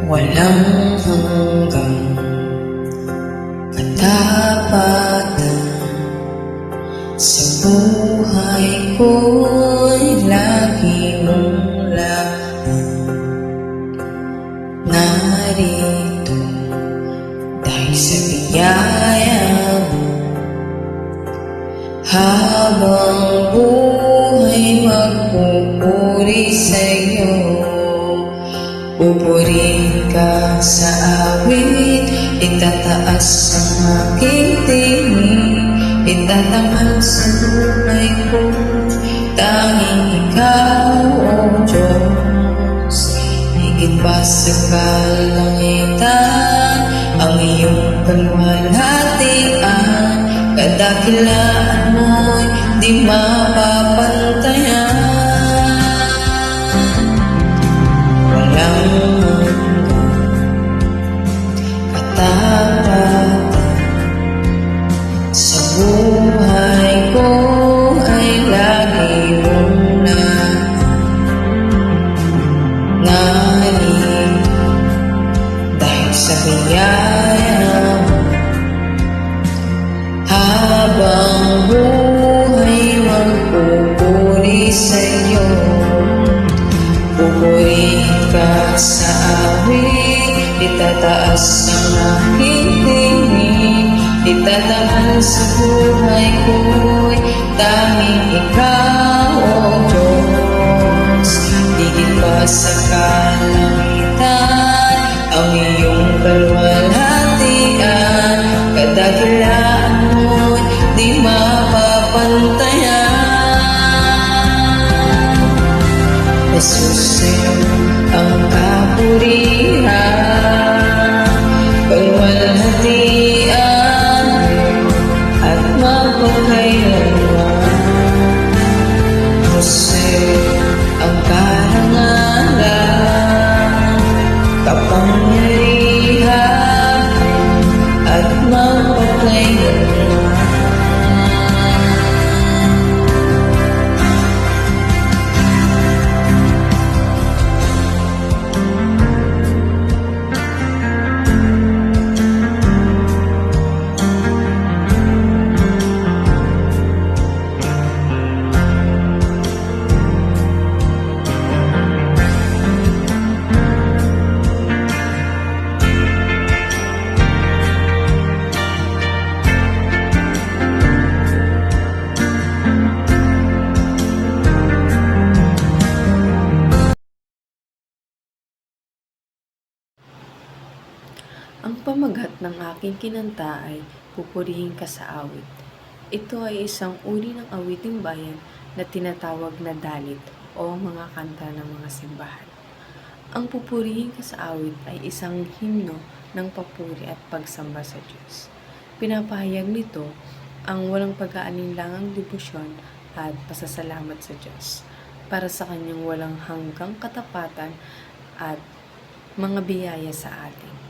Walang hanggang katapatan sa buhay ko'y lagi mong lahat. Narito dahil sa biyaya mo, habang buhay magpupuri sa'yo. Pupurihin ka sa awit, itataas ang aking tinig, itatanghal sa buhay ko, tanging ikaw, O Diyos. Higit pa sa kalangitan, ang iyong kalwalhatian, kadakilaan mo'y di mapapantayan. Sa buhay ko ay lagi mong nangaling, dahil sa biyaya mo, habang buhay magpupuri sa'yo. Pupurihin ka sa awit, itataas ang aking tinig, itatanghal sa buhay ko'y tanging ikaw, O Diyos. Higit pa sa kalangitan, ang iyong kalwalhatian, kadakilaan mo'y di mapapantayan. Jesus, sa'yo ang kapurihan, kalwalhatian at mapagkailanman. Jose, ang karangalan, kapangyarihan at mapagkailanman. Ang pamagat ng aking kinanta ay Pupurihin Ka sa Awit. Ito ay isang uri ng awiting bayan na tinatawag na dalit o mga kanta ng mga simbahan. Ang Pupurihin Ka sa Awit ay isang himno ng papuri at pagsamba sa Diyos. Pinapahayag nito ang walang pag-aalinlangang debosyon at pasasalamat sa Diyos para sa kanyang walang hanggang katapatan at mga biyaya sa atin.